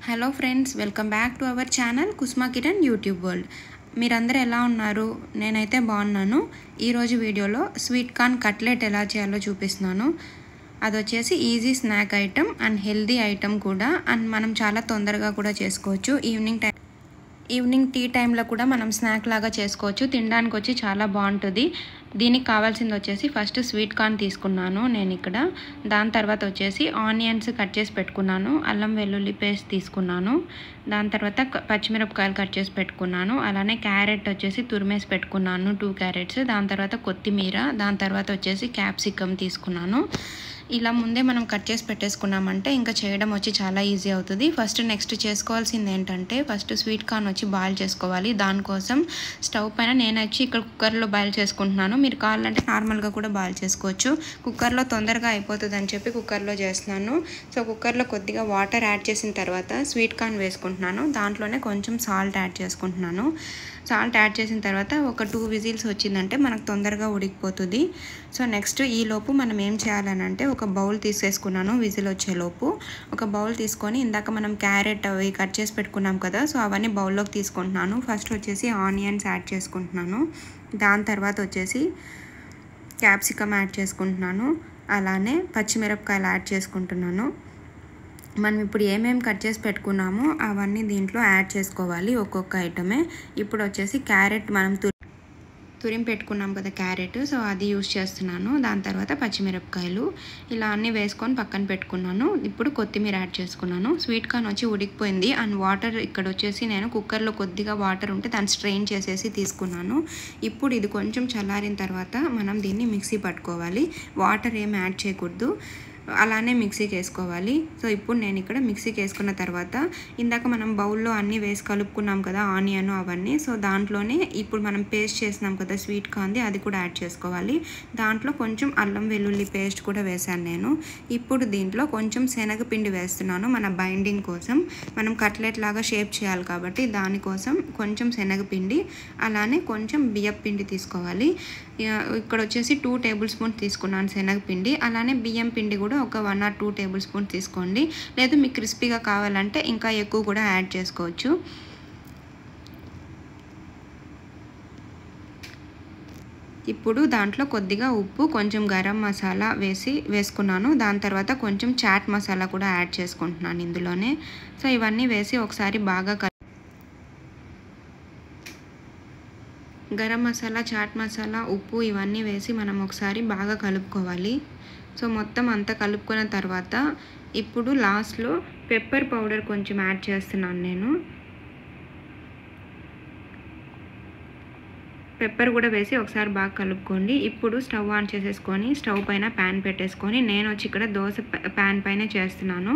Hello friends, welcome back to our channel Kusma Kiran YouTube world. మీరందరూ ఎలా ఉన్నారు? నేనైతే బాగున్నాను. ఈరోజు వీడియోలో స్వీట్ కార్న్ కట్లెట్ ఎలా చేయాలో చూపిస్తున్నాను. అది వచ్చేసి easy snack item and healthy item కూడా, అండ్ మనం చాలా తొందరగా కూడా చేసుకోవచ్చు. ఈవినింగ్ టీ టైంలో కూడా మనం స్నాక్ లాగా చేసుకోవచ్చు. తినడానికి వచ్చి చాలా బాగుంటుంది. దీనికి కావాల్సింది వచ్చేసి ఫస్ట్ స్వీట్ కార్న్ తీసుకున్నాను నేను ఇక్కడ. దాని తర్వాత వచ్చేసి ఆనియన్స్ కట్ చేసి పెట్టుకున్నాను, అల్లం వెల్లుల్లి పేస్ట్ తీసుకున్నాను, దాని తర్వాత పచ్చిమిరపకాయలు కట్ చేసి పెట్టుకున్నాను, అలానే క్యారెట్ వచ్చేసి తురిమేసి పెట్టుకున్నాను 2 క్యారెట్స్, దాని తర్వాత కొత్తిమీర, దాని తర్వాత వచ్చేసి క్యాప్సికమ్ తీసుకున్నాను. ఇలా ముందే మనం కట్ చేసి పెట్టేసుకున్నామంటే ఇంకా చేయడం వచ్చి చాలా ఈజీ అవుతుంది. నెక్స్ట్ చేసుకోవాల్సింది ఏంటంటే ఫస్ట్ స్వీట్ కార్న్ వచ్చి బాయిల్ చేసుకోవాలి. దానికోసం స్టవ్ పైన నేను వచ్చి ఇక్కడ కుక్కర్లో బాయిల్ చేసుకుంటున్నాను. మీరు కావాలంటే నార్మల్గా కూడా బాయిల్ చేసుకోవచ్చు. కుక్కర్లో తొందరగా అయిపోతుంది అని చెప్పి కుక్కర్లో చేస్తున్నాను. సో కుక్కర్లో కొద్దిగా వాటర్ యాడ్ చేసిన తర్వాత స్వీట్ కార్న్ వేసుకుంటున్నాను. దాంట్లోనే కొంచెం సాల్ట్ యాడ్ చేసుకుంటున్నాను. సాల్ట్ యాడ్ చేసిన తర్వాత ఒక 2 విజిల్స్ వచ్చిందంటే మనకు తొందరగా ఉడికిపోతుంది. సో నెక్స్ట్ ఈలోపు మనం ఏం చేయాలనంటే ఒక బౌల్ తీసేసుకున్నాను. విజిల్ వచ్చేలోపు ఒక బౌల్ తీసుకొని ఇందాక మనం క్యారెట్ అవి కట్ చేసి పెట్టుకున్నాం కదా, సో అవన్నీ బౌల్లోకి తీసుకుంటున్నాను. ఫస్ట్ వచ్చేసి ఆనియన్స్ యాడ్ చేసుకుంటున్నాను, దాని తర్వాత వచ్చేసి క్యాప్సికమ్ యాడ్ చేసుకుంటున్నాను, అలానే పచ్చిమిరపకాయలు యాడ్ చేసుకుంటున్నాను. మనం ఇప్పుడు ఏమేమి కట్ చేసి పెట్టుకున్నామో అవన్నీ దీంట్లో యాడ్ చేసుకోవాలి, ఒక్కొక్క ఐటమే. ఇప్పుడు వచ్చేసి క్యారెట్ మనం తురిమి పెట్టుకున్నాం కదా క్యారెట్, సో అది యూస్ చేస్తున్నాను. దాని తర్వాత పచ్చిమిరపకాయలు ఇలా అన్నీ వేసుకొని పక్కన పెట్టుకున్నాను. ఇప్పుడు కొత్తిమీర యాడ్ చేసుకున్నాను. స్వీట్ కార్న్ వచ్చి ఉడికిపోయింది అండ్ వాటర్ ఇక్కడ వచ్చేసి నేను కుక్కర్లో కొద్దిగా వాటర్ ఉంటే దాన్ని స్ట్రెయిన్ చేసేసి తీసుకున్నాను. ఇప్పుడు ఇది కొంచెం చల్లారిన తర్వాత మనం దీన్ని మిక్సీ పట్టుకోవాలి. వాటర్ ఏం యాడ్ చేయకూడదు, అలానే మిక్సీకి వేసుకోవాలి. సో ఇప్పుడు నేను ఇక్కడ మిక్సీకి వేసుకున్న తర్వాత ఇందాక మనం బౌల్లో అన్నీ వేసి కలుపుకున్నాం కదా ఆనియన్ అవన్నీ, సో దాంట్లోనే ఇప్పుడు మనం పేస్ట్ చేసినాం కదా స్వీట్ కార్న్ది, అది కూడా యాడ్ చేసుకోవాలి. దాంట్లో కొంచెం అల్లం వెల్లుల్లి పేస్ట్ కూడా వేసాను నేను. ఇప్పుడు దీంట్లో కొంచెం శనగపిండి వేస్తున్నాను మన బైండింగ్ కోసం. మనం కట్లెట్ లాగా షేప్ చేయాలి కాబట్టి దానికోసం కొంచెం శనగపిండి, అలానే కొంచెం బియ్యం పిండి తీసుకోవాలి. ఇక్కడ వచ్చేసి 2 టేబుల్ స్పూన్స్ తీసుకున్నాను శనగపిండి, అలానే బియ్యం పిండి కూడా ఒక 1 or 2 టేబుల్ స్పూన్స్ తీసుకోండి. లేదు మీకు క్రిస్పీగా కావాలంటే ఇంకా ఎక్కువ కూడా యాడ్ చేసుకోవచ్చు. ఇప్పుడు దాంట్లో కొద్దిగా ఉప్పు, కొంచెం గరం మసాలా వేసుకున్నాను. దాని తర్వాత కొంచెం చాట్ మసాలా కూడా యాడ్ చేసుకుంటున్నాను ఇందులోనే. సో ఇవన్నీ వేసి ఒకసారి బాగా గరం మసాలా, చాట్ మసాలా, ఉప్పు ఇవన్నీ వేసి మనం ఒకసారి బాగా కలుపుకోవాలి. సో మొత్తం అంతా కలుపుకున్న తర్వాత ఇప్పుడు లాస్ట్లో పెప్పర్ పౌడర్ కొంచెం యాడ్ చేస్తున్నాను నేను. పెప్పర్ కూడా వేసి ఒకసారి బాగా కలుపుకోండి. ఇప్పుడు స్టవ్ ఆన్ చేసేసుకొని స్టవ్ పైన ప్యాన్ పెట్టేసుకొని నేను వచ్చి ఇక్కడ దోశ ప్యాన్ పైన చేస్తున్నాను.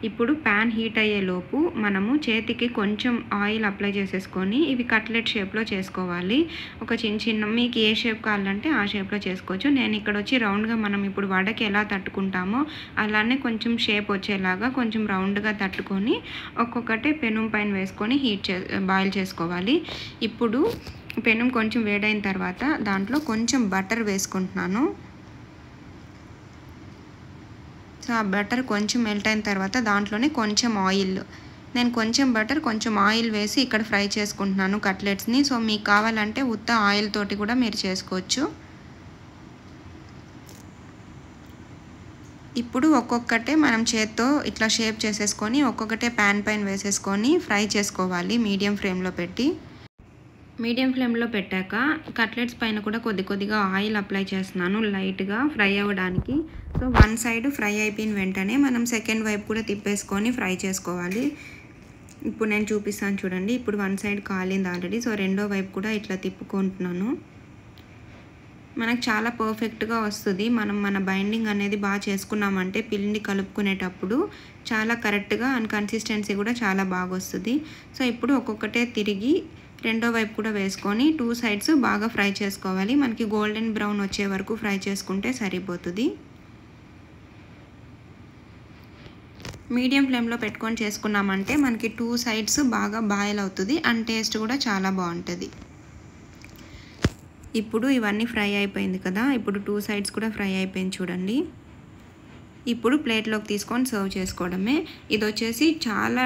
ఇప్పుడు ప్యాన్ హీట్ అయ్యేలోపు మనము చేతికి కొంచెం ఆయిల్ అప్లై చేసేసుకొని ఇవి కట్లెట్ షేప్లో చేసుకోవాలి. ఒక చిన్న మీకు ఏ షేప్ కావాలంటే ఆ షేప్లో చేసుకోవచ్చు. నేను ఇక్కడ వచ్చి రౌండ్గా మనం ఇప్పుడు వడకి ఎలా తట్టుకుంటామో అలానే కొంచెం షేప్ వచ్చేలాగా కొంచెం రౌండ్గా తట్టుకొని ఒక్కొక్కటి పెనం పైన వేసుకొని బాయిల్ చేసుకోవాలి. ఇప్పుడు పెనం కొంచెం వేడైన తర్వాత దాంట్లో కొంచెం బటర్ వేసుకుంటున్నాను. సో ఆ బటర్ కొంచెం మెల్ట్ అయిన తర్వాత దాంట్లోనే కొంచెం ఆయిల్, నేను కొంచెం బటర్ కొంచెం ఆయిల్ వేసి ఇక్కడ ఫ్రై చేసుకుంటున్నాను కట్లెట్స్ని. సో మీకు కావాలంటే ఉత్త ఆయిల్ తోటి కూడా మీరు చేసుకోవచ్చు. ఇప్పుడు ఒక్కొక్కటే మనం చేత్తో ఇట్లా షేప్ చేసేసుకొని ఒక్కొక్కటే ప్యాన్ పైన వేసేసుకొని ఫ్రై చేసుకోవాలి మీడియం ఫ్లేమ్లో పెట్టి. మీడియం ఫ్లేమ్లో పెట్టాక కట్లెట్స్ పైన కూడా కొద్దిగా ఆయిల్ అప్లై చేస్తున్నాను లైట్గా ఫ్రై అవ్వడానికి. సో 1 సైడ్ ఫ్రై అయిపోయిన వెంటనే మనం సెకండ్ వైపు కూడా తిప్పేసుకొని ఫ్రై చేసుకోవాలి. ఇప్పుడు నేను చూపిస్తాను చూడండి. ఇప్పుడు 1 సైడ్ కాలింది ఆల్రెడీ. సో రెండో వైపు కూడా ఇట్లా తిప్పుకుంటున్నాను. మనకు చాలా పర్ఫెక్ట్గా వస్తుంది. మనం మన బైండింగ్ అనేది బాగా చేసుకున్నామంటే పిండి కలుపుకునేటప్పుడు చాలా కరెక్ట్గా అండ్ కన్సిస్టెన్సీ కూడా చాలా బాగా వస్తుంది. సో ఇప్పుడు ఒక్కొక్కటే తిరిగి రెండో వైపు కూడా వేసుకొని 2 సైడ్స్ బాగా ఫ్రై చేసుకోవాలి. మనకి గోల్డెన్ బ్రౌన్ వచ్చే వరకు ఫ్రై చేసుకుంటే సరిపోతుంది. మీడియం ఫ్లేమ్లో పెట్టుకొని చేసుకున్నామంటే మనకి 2 సైడ్స్ బాగా బాయిల్ అవుతుంది అండ్ టేస్ట్ కూడా చాలా బాగుంటుంది. ఇప్పుడు ఇవన్నీ ఫ్రై అయిపోయింది కదా, ఇప్పుడు 2 సైడ్స్ కూడా ఫ్రై అయిపోయింది చూడండి. ఇప్పుడు ప్లేట్లోకి తీసుకొని సర్వ్ చేసుకోవడమే. ఇది వచ్చేసి చాలా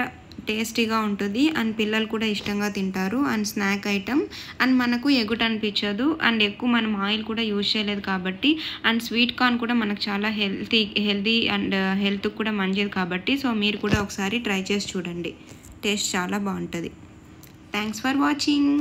టేస్టీగా ఉంటుంది అండ్ పిల్లలు కూడా ఇష్టంగా తింటారు అండ్ స్నాక్ ఐటమ్ అండ్ మనకు ఎగుట అనిపించదు అండ్ ఎక్కువ మనం ఆయిల్ కూడా యూజ్ చేయలేదు కాబట్టి అండ్ స్వీట్ కార్న్ కూడా మనకు చాలా హెల్తీ అండ్ హెల్త్కి కూడా మంచిది కాబట్టి సో మీరు కూడా ఒకసారి ట్రై చేసి చూడండి. టేస్ట్ చాలా బాగుంటుంది. Thanks for watching.